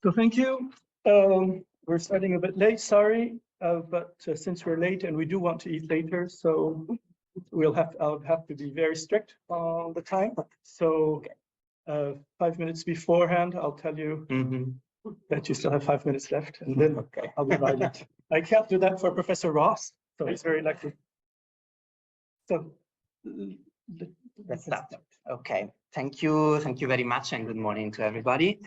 So thank you. We're starting a bit late, sorry, but since we're late and we do want to eat later, so I'll have to be very strict on the time. So 5 minutes beforehand, I'll tell you that you still have 5 minutes left, and then I'll divide it. I can't do that for Professor Ross, so it's very likely. So let's start. Okay, thank you very much, and good morning to everybody.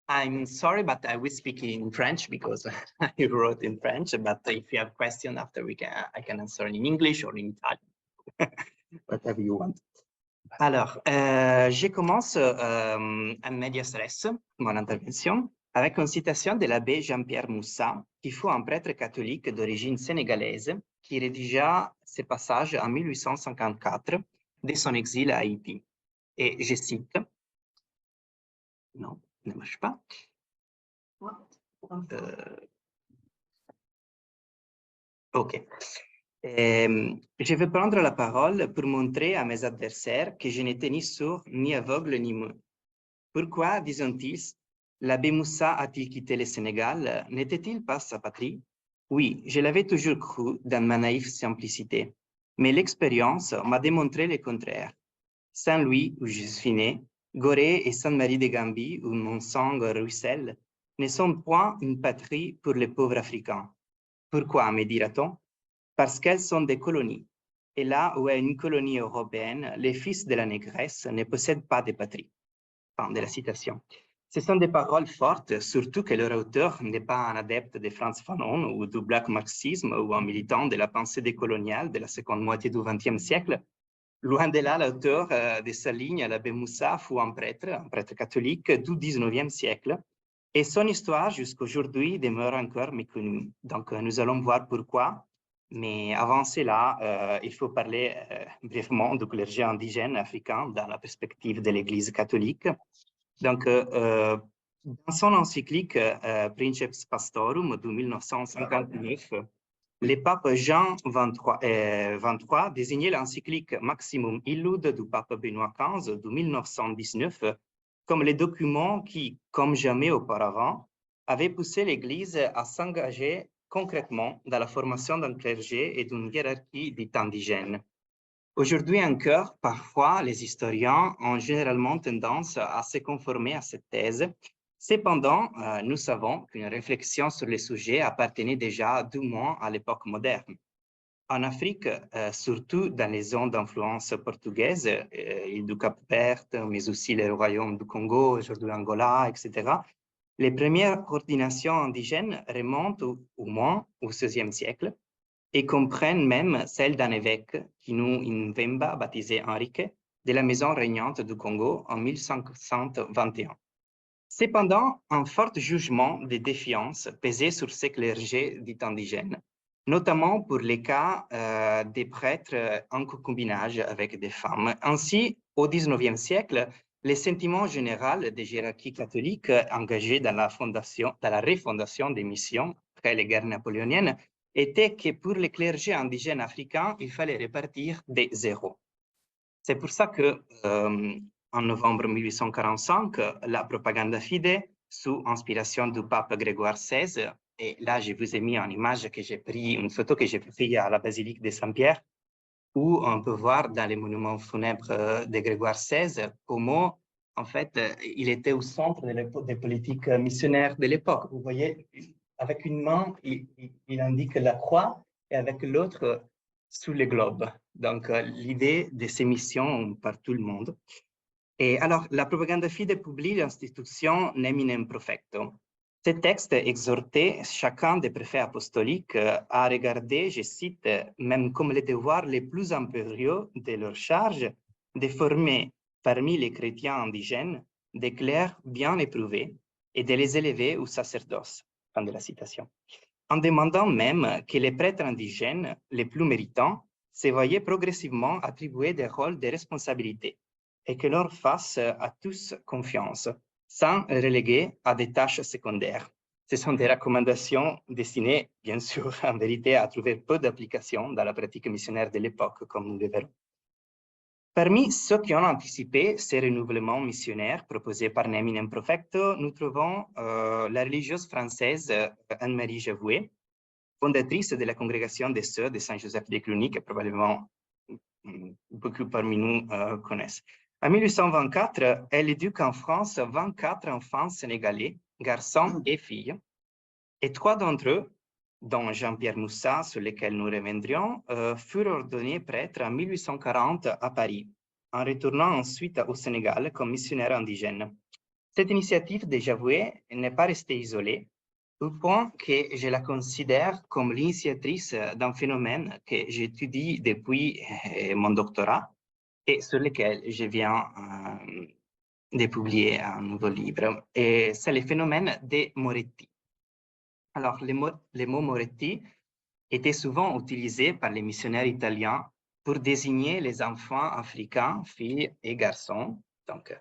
I'm sorry, but I will speak in French because I wrote in French. But if you have questions after, I can answer in English or in Italian, whatever you want. Alors, je commence à medias res, mon intervention, avec une citation de l'abbé Jean-Pierre Moussat, qui fut un prêtre catholique d'origine sénégalaise, qui rédigea ces passages en 1854 de son exil à Haïti. Et je cite, non, ne marche pas. Ok. Je vais prendre la parole pour montrer à mes adversaires que je n'étais ni sourd, ni aveugle, ni muet. Pourquoi, disent-ils, l'abbé Moussat a-t-il quitté le Sénégal? N'était-il pas sa patrie? Oui, je l'avais toujours cru dans ma naïve simplicité, mais l'expérience m'a démontré le contraire. Saint-Louis, où je suis né, Gorée et Sainte-Marie de Gambie, où mon sang ruisselle, ne sont point une patrie pour les pauvres Africains. Pourquoi, me dira-t-on? Parce qu'elles sont des colonies. Et là où est une colonie européenne, les fils de la négresse ne possèdent pas de patrie. Fin de la citation. Ce sont des paroles fortes, surtout que leur auteur n'est pas un adepte de Frantz Fanon ou du black marxisme ou un militant de la pensée décoloniale de la seconde moitié du XXe siècle. Loin de là, l'auteur de sa ligne, l'abbé Moussat, fut un prêtre catholique du XIXe siècle, et son histoire jusqu'à aujourd'hui demeure encore méconnue. Donc, nous allons voir pourquoi. Mais avant cela, il faut parler brièvement du clergé indigène africain dans la perspective de l'Église catholique. Donc, dans son encyclique Princeps Pastorum de 1959, le pape Jean XXIII désignait l'encyclique Maximum Illud du pape Benoît XV de 1919 comme le document qui, comme jamais auparavant, avait poussé l'Église à s'engager concrètement dans la formation d'un clergé et d'une hiérarchie dite indigène. Aujourd'hui encore, parfois, les historiens ont généralement tendance à se conformer à cette thèse. Cependant, nous savons qu'une réflexion sur le sujet appartenait déjà du moins à l'époque moderne. En Afrique, surtout dans les zones d'influence portugaise, l'île du Cap-Vert, mais aussi le royaume du Congo, aujourd'hui Angola, etc., les premières coordinations indigènes remontent au moins au XVIe siècle et comprennent même celle d'un évêque, Kinu Invemba, baptisé Henrique, de la maison régnante du Congo en 1521. Cependant, un fort jugement de défiance pesait sur ces clergés dits indigènes, notamment pour les cas des prêtres en concubinage avec des femmes. Ainsi, au XIXe siècle, le sentiment général des hiérarchies catholiques engagées dans la refondation des missions après les guerres napoléoniennes était que pour les clergés indigènes africains, il fallait repartir de zéro. C'est pour ça que en novembre 1845, la Propaganda Fide, sous inspiration du pape Grégoire XVI, et là je vous ai mis en image que j'ai pris, une photo que j'ai prise à la basilique de Saint-Pierre, où on peut voir dans les monuments funèbres de Grégoire XVI comment, en fait, il était au centre des politiques missionnaires de l'époque. Vous voyez, avec une main, il indique la croix et avec l'autre, sous le globe. Donc, l'idée de ces missions par tout le monde. Et alors, la Propaganda Fide publie l'institution Neminem Profecto. Ce texte exhortait chacun des préfets apostoliques à regarder, je cite, même comme les devoirs les plus impérieux de leur charge, de former parmi les chrétiens indigènes des clercs bien éprouvés et de les élever au sacerdoce. Fin de la citation. En demandant même que les prêtres indigènes les plus méritants se voyaient progressivement attribuer des rôles de responsabilité et que leur fasse à tous confiance, sans reléguer à des tâches secondaires. Ce sont des recommandations destinées, bien sûr, en vérité, à trouver peu d'application dans la pratique missionnaire de l'époque, comme nous le verrons. Parmi ceux qui ont anticipé ces renouvellements missionnaires proposés par Neminem Profecto, nous trouvons la religieuse française Anne-Marie Javoué, fondatrice de la congrégation des Sœurs de Saint-Joseph des Cluny, que probablement beaucoup parmi nous connaissent. En 1824, elle éduque en France 24 enfants sénégalais, garçons et filles, et 3 d'entre eux, dont Jean-Pierre Moussat, sur lesquels nous reviendrions, furent ordonnés prêtres en 1840 à Paris, en retournant ensuite au Sénégal comme missionnaires indigènes. Cette initiative de Javoué n'est pas restée isolée, au point que je la considère comme l'initiatrice d'un phénomène que j'étudie depuis mon doctorat et sur lequel je viens de publier un nouveau livre. Et c'est le phénomène des Moretti. Alors, le mot Moretti était souvent utilisé par les missionnaires italiens pour désigner les enfants africains, filles et garçons, donc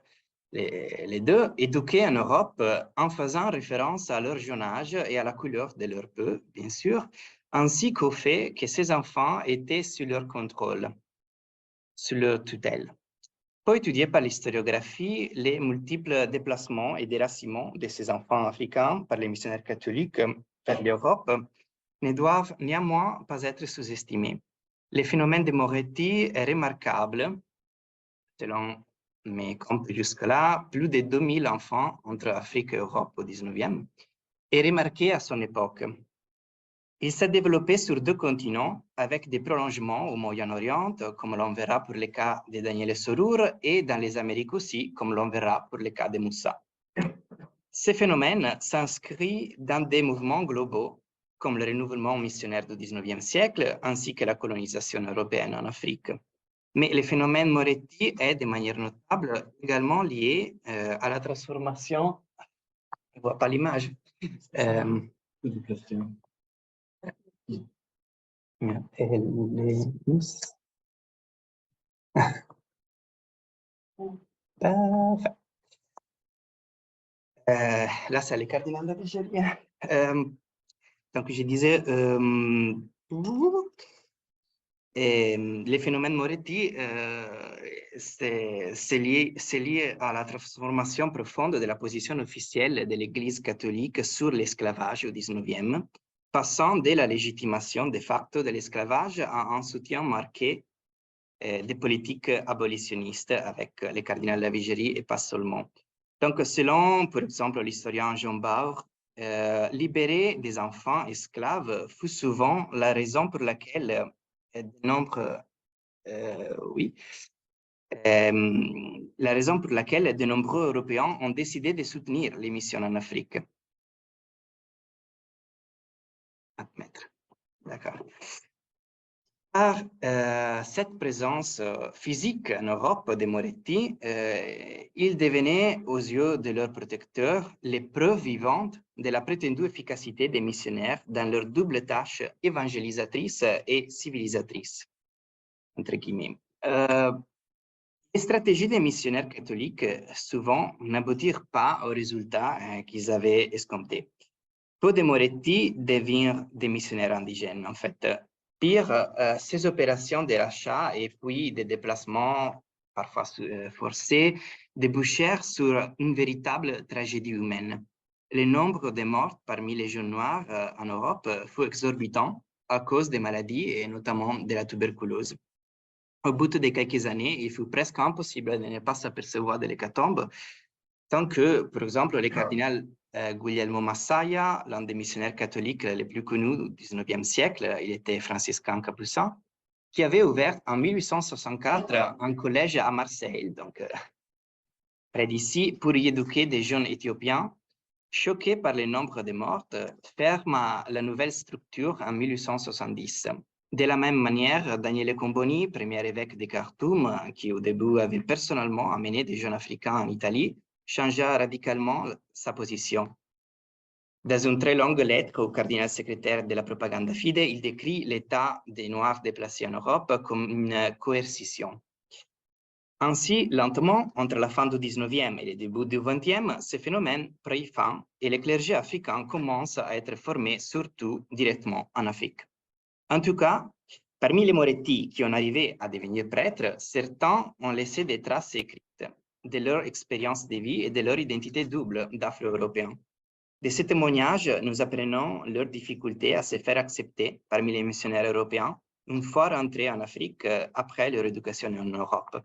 les deux, éduqués en Europe en faisant référence à leur jeune âge et à la couleur de leur peau, bien sûr, ainsi qu'au fait que ces enfants étaient sous leur contrôle, sous leur tutelle. Pour étudier par l'historiographie les multiples déplacements et déracinements de ces enfants africains par les missionnaires catholiques vers l'Europe ne doivent néanmoins pas être sous-estimés. Le phénomène de Moretti est remarquable, selon mes comptes jusque-là, plus de 2000 enfants entre Afrique et Europe au 19e, est remarqué à son époque. Il s'est développé sur 2 continents avec des prolongements au Moyen-Orient, comme l'on verra pour le cas de Daniele Sorur, et dans les Amériques aussi, comme l'on verra pour le cas de Moussa. Ce phénomène s'inscrit dans des mouvements globaux, comme le renouvellement missionnaire du 19e siècle, ainsi que la colonisation européenne en Afrique. Mais le phénomène Moretti est de manière notable également lié à la transformation, je ne vois pas l'image, là, c'est le cardinal d'Algérie. Donc, je disais, le phénomène Moretti, c'est lié à la transformation profonde de la position officielle de l'Église catholique sur l'esclavage au 19e, passant de la légitimation de facto de l'esclavage à un soutien marqué des politiques abolitionnistes avec le cardinal d'Algérie et pas seulement. Donc, selon, par exemple, l'historien Jean Bauer, libérer des enfants esclaves fut souvent la raison pour laquelle la raison pour laquelle de nombreux Européens ont décidé de soutenir les missions en Afrique. Admettre. D'accord. Par cette présence physique en Europe des Moretti, ils devenaient, aux yeux de leurs protecteurs, les preuves vivantes de la prétendue efficacité des missionnaires dans leur double tâche évangélisatrice et civilisatrice, entre guillemets. Les stratégies des missionnaires catholiques souvent n'aboutirent pas aux résultats qu'ils avaient escomptés. Peu de Moretti deviennent des missionnaires indigènes, en fait. Pire, ces opérations de rachat et puis des déplacements parfois forcés débouchèrent sur une véritable tragédie humaine. Le nombre de morts parmi les jeunes noirs en Europe fut exorbitant à cause des maladies et notamment de la tuberculose. Au bout de quelques années, il fut presque impossible de ne pas s'apercevoir de l'hécatombe, tant que, par exemple, le cardinal Guglielmo Massaia, l'un des missionnaires catholiques les plus connus du 19e siècle, il était franciscain capucin, qui avait ouvert en 1864 un collège à Marseille, donc près d'ici, pour y éduquer des jeunes Éthiopiens. Choqué par le nombre de morts, ferme la nouvelle structure en 1870. De la même manière, Daniele Comboni, premier évêque de Khartoum, qui au début avait personnellement amené des jeunes Africains en Italie, changea radicalement sa position. Dans une très longue lettre au cardinal secrétaire de la Propaganda Fide, il décrit l'état des Noirs déplacés en Europe comme une coercition. Ainsi, lentement, entre la fin du 19e et le début du 20e, ce phénomène prit fin et le clergé africain commence à être formé surtout directement en Afrique. En tout cas, Parmi les Moretti qui ont arrivé à devenir prêtres, certains ont laissé des traces écrites de leur expérience de vie et de leur identité double d'Afro-Européens. De ces témoignages, nous apprenons leurs difficultés à se faire accepter parmi les missionnaires européens une fois rentrés en Afrique après leur éducation en Europe.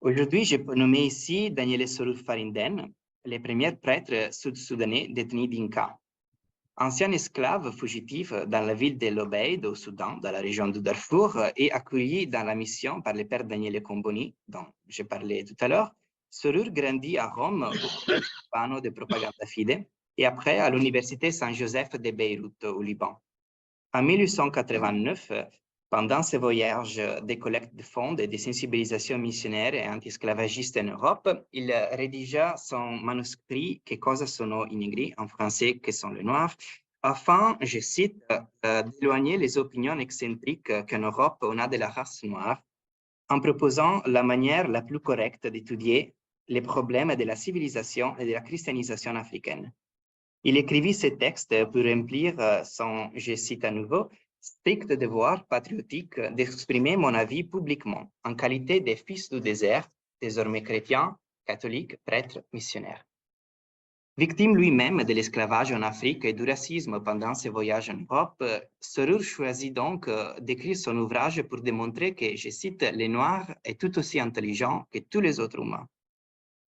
Aujourd'hui, je peux nommer ici Daniele Sorur Farinden, les premiers prêtres sud-soudanais détenus d'Inca. Ancien esclave fugitif dans la ville de l'Obeid au Soudan, dans la région du Darfour, et accueilli dans la mission par le père Daniele Comboni, dont j'ai parlé tout à l'heure, Sorur grandit à Rome au panneau de Propaganda Fide et après à l'université Saint-Joseph de Beyrouth au Liban. En 1889, pendant ses voyages de collecte de fonds et de sensibilisation missionnaire et anti-esclavagiste en Europe, il rédigea son manuscrit Que cosa sono i negri, en français, que sont les Noirs, afin, je cite, d'éloigner les opinions excentriques qu'en Europe on a de la race noire, en proposant la manière la plus correcte d'étudier les problèmes de la civilisation et de la christianisation africaine. Il écrivit ces textes pour remplir son, je cite à nouveau, strict devoir patriotique d'exprimer mon avis publiquement en qualité de fils du désert, désormais chrétien, catholique, prêtre, missionnaire. Victime lui-même de l'esclavage en Afrique et du racisme pendant ses voyages en Europe, Sorur choisit donc d'écrire son ouvrage pour démontrer que, je cite, les Noirs est tout aussi intelligent que tous les autres humains.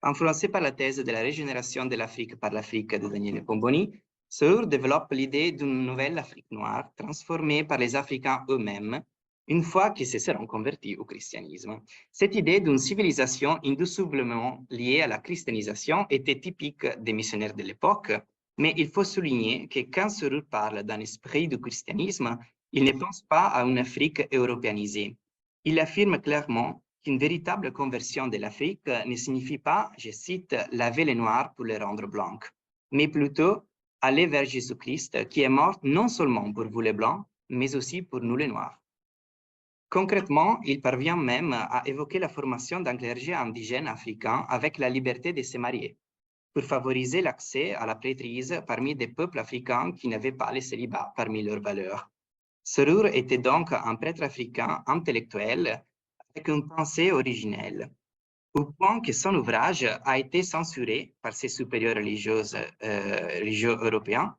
Influencé par la thèse de la régénération de l'Afrique par l'Afrique de Daniele Comboni, Sorur développe l'idée d'une nouvelle Afrique noire transformée par les Africains eux-mêmes une fois qu'ils se seront convertis au christianisme. Cette idée d'une civilisation indissolublement liée à la christianisation était typique des missionnaires de l'époque, mais il faut souligner que quand Sorur parle d'un esprit du christianisme, il ne pense pas à une Afrique européanisée. Il affirme clairement qu'une véritable conversion de l'Afrique ne signifie pas, je cite, laver les Noirs pour les rendre blancs, mais plutôt aller vers Jésus-Christ qui est mort non seulement pour vous les Blancs, mais aussi pour nous les Noirs. Concrètement, il parvient même à évoquer la formation d'un clergé indigène africain avec la liberté de se marier, pour favoriser l'accès à la prêtrise parmi des peuples africains qui n'avaient pas le célibat parmi leurs valeurs. Sorur était donc un prêtre africain intellectuel avec une pensée originelle, au point que son ouvrage a été censuré par ses supérieurs religieux européens.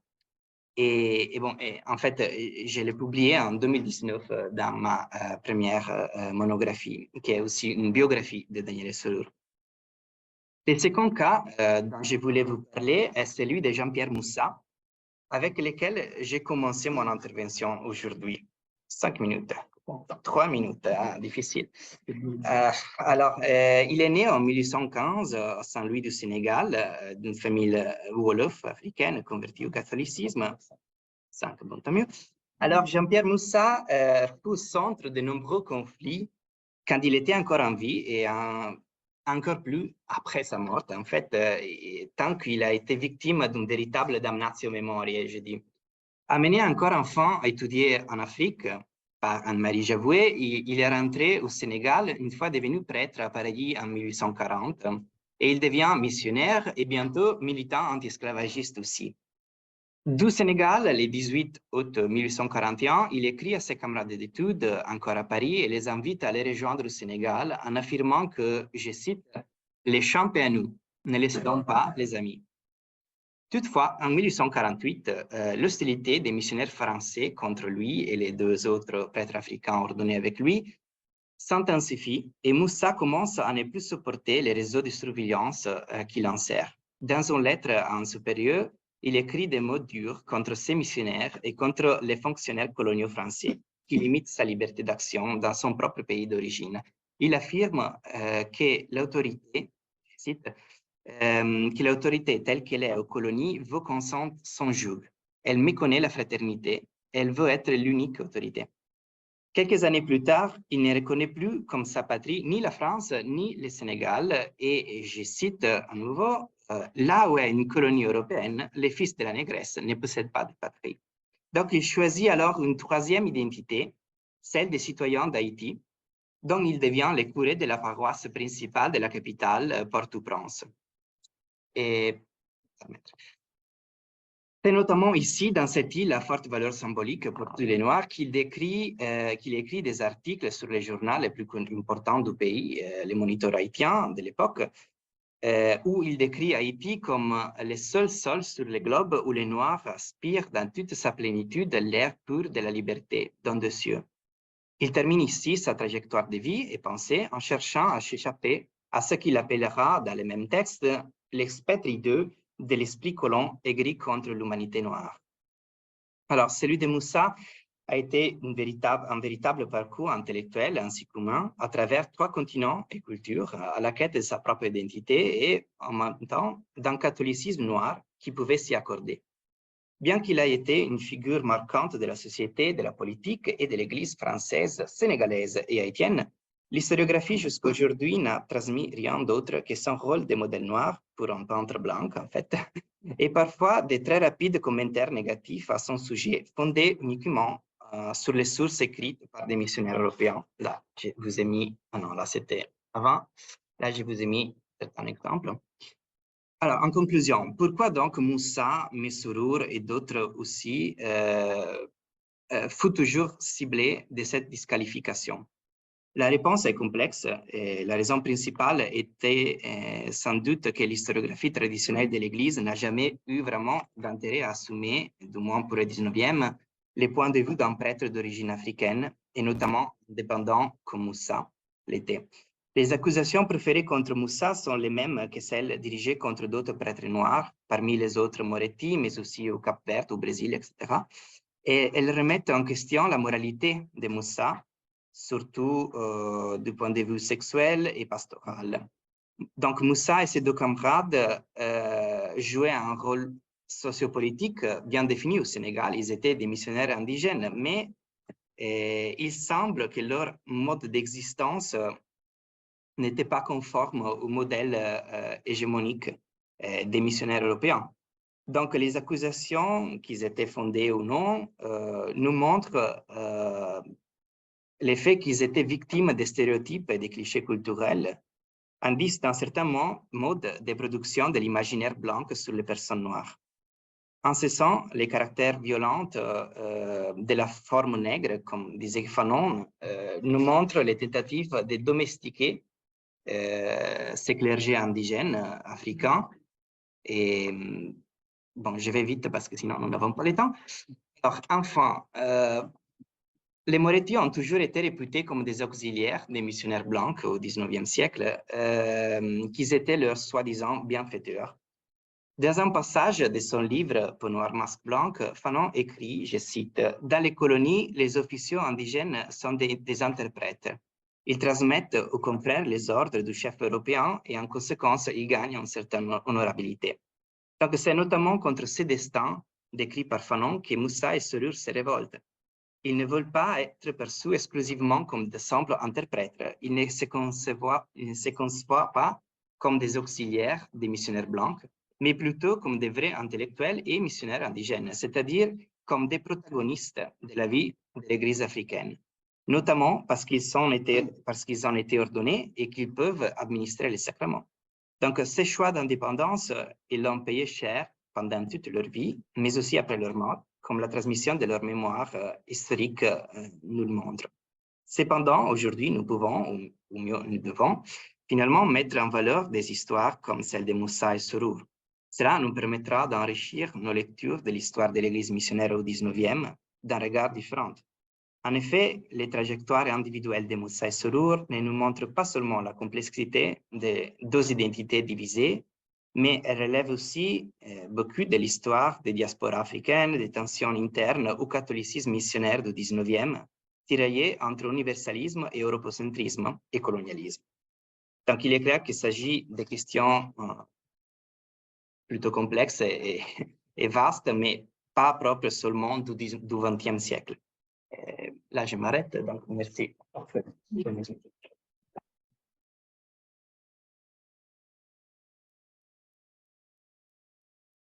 En fait, je l'ai publié en 2019 dans ma première monographie, qui est aussi une biographie de Daniele Sorur. Le second cas dont je voulais vous parler est celui de Jean-Pierre Moussa, avec lequel j'ai commencé mon intervention aujourd'hui. 5 minutes. 3 minutes, difficile. Il est né en 1815 à Saint-Louis du Sénégal, d'une famille Wolof africaine convertie au catholicisme. 5, bon, tant mieux. Alors, Jean-Pierre Moussa fut au centre de nombreux conflits quand il était encore en vie et encore plus après sa mort, en fait, tant qu'il a été victime d'une véritable damnatio memoriae, je dis. Amené encore enfant à étudier en Afrique par Anne-Marie Javoué, il est rentré au Sénégal une fois devenu prêtre à Paris en 1840 et il devient missionnaire et bientôt militant anti-esclavagiste aussi. Du Sénégal, le 18 août 1841, il écrit à ses camarades d'études encore à Paris et les invite à aller rejoindre le Sénégal en affirmant que, je cite, « les champs à nous, ne les cédons pas, les amis ». Toutefois, en 1848, l'hostilité des missionnaires français contre lui et les deux autres prêtres africains ordonnés avec lui s'intensifie et Moussa commence à ne plus supporter les réseaux de surveillance qu'il insère. Dans une lettre à un supérieur, il écrit des mots durs contre ces missionnaires et contre les fonctionnaires coloniaux français qui limitent sa liberté d'action dans son propre pays d'origine. Il affirme que l'autorité, je cite, que l'autorité telle qu'elle est aux colonies veut qu'on sente son joug. Elle méconnaît la fraternité, elle veut être l'unique autorité. Quelques années plus tard, il ne reconnaît plus comme sa patrie ni la France ni le Sénégal et je cite à nouveau, là où est une colonie européenne, les fils de la négresse ne possèdent pas de patrie. Donc il choisit alors une troisième identité, celle des citoyens d'Haïti, dont il devient le curé de la paroisse principale de la capitale, Port-au-Prince. Et C'est notamment ici, dans cette île à forte valeur symbolique pour tous les Noirs, qu'il écrit des articles sur les journaux les plus importants du pays, les moniteurs haïtiens de l'époque, où il décrit Haïti comme le seul sol sur le globe où les Noirs aspirent dans toute sa plénitude l'air pur de la liberté dans deux cieux. Il termine ici sa trajectoire de vie et pensée en cherchant à s'échapper à ce qu'il appellera dans les mêmes textes l'esprit hideux de l'esprit colon aigri contre l'humanité noire. Alors, celui de Moussa a été un véritable parcours intellectuel ainsi qu'humain à travers 3 continents et cultures à la quête de sa propre identité et en même temps d'un catholicisme noir qui pouvait s'y accorder. Bien qu'il ait été une figure marquante de la société, de la politique et de l'Église française, sénégalaise et haïtienne, l'historiographie jusqu'à aujourd'hui n'a transmis rien d'autre que son rôle de modèle noir pour un peintre blanc, en fait, et parfois de très rapides commentaires négatifs à son sujet, fondés uniquement sur les sources écrites par des missionnaires européens. Là, je vous ai mis, ah non, là c'était avant, là je vous ai mis un exemple. Alors, en conclusion, pourquoi donc Moussa, Mesrour et d'autres aussi fut toujours ciblés de cette disqualification? La réponse est complexe et la raison principale était sans doute que l'historiographie traditionnelle de l'Église n'a jamais eu vraiment d'intérêt à assumer, du moins pour le 19e, les points de vue d'un prêtre d'origine africaine et notamment dépendant comme Moussa l'était. Les accusations préférées contre Moussa sont les mêmes que celles dirigées contre d'autres prêtres noirs, parmi les autres Moretti, mais aussi au Cap-Vert, au Brésil, etc. Et elles remettent en question la moralité de Moussa, surtout du point de vue sexuel et pastoral. Donc Moussa et ses 2 camarades jouaient un rôle sociopolitique bien défini au Sénégal. Ils étaient des missionnaires indigènes, mais il semble que leur mode d'existence n'était pas conforme au modèle hégémonique des missionnaires européens. Donc, les accusations, qu'ils étaient fondées ou non, nous montrent le fait qu'ils étaient victimes des stéréotypes et des clichés culturels, indice d'un certain mode de production de l'imaginaire blanc sur les personnes noires. En ce sens, les caractères violents de la forme nègre, comme disait Fanon, nous montrent les tentatives de domestiquer ces clergés indigènes africains. Et bon, je vais vite parce que sinon nous n'avons pas le temps. Alors, enfin, les Moretti ont toujours été réputés comme des auxiliaires des missionnaires blancs au 19e siècle, qui étaient leurs soi-disant bienfaiteurs. Dans un passage de son livre Peau noire, masque blanc, Fanon écrit, je cite, « Dans les colonies, les officiaux indigènes sont des interprètes. Ils transmettent aux confrères les ordres du chef européen et en conséquence, ils gagnent une certaine honorabilité. » Donc, c'est notamment contre ce destin décrit par Fanon que Moussa et Serur se révoltent. Ils ne veulent pas être perçus exclusivement comme de simples interprètes. Ils ne se conçoivent pas comme des auxiliaires des missionnaires blancs, mais plutôt comme des vrais intellectuels et missionnaires indigènes, c'est-à-dire comme des protagonistes de la vie de l'Église africaine, notamment parce qu'ils ont été ordonnés et qu'ils peuvent administrer les sacrements. Donc, ces choix d'indépendance, ils l'ont payé cher pendant toute leur vie, mais aussi après leur mort, comme la transmission de leur mémoire historique nous le montre. Cependant, aujourd'hui, nous pouvons, ou mieux, nous devons, finalement mettre en valeur des histoires comme celle de Moussa et Serur. Cela nous permettra d'enrichir nos lectures de l'histoire de l'Église missionnaire au 19e d'un regard différent. En effet, les trajectoires individuelles de Moussa et Serur ne nous montrent pas seulement la complexité de 2 identités divisées, mais elles relèvent aussi beaucoup de l'histoire des diasporas africaines, des tensions internes au catholicisme missionnaire du 19e, tiraillé entre universalisme et europocentrisme et colonialisme. Donc, il est clair qu'il s'agit de questions plutôt complexes et vastes, mais pas propres seulement du XXe siècle. Là, je m'arrête, donc merci.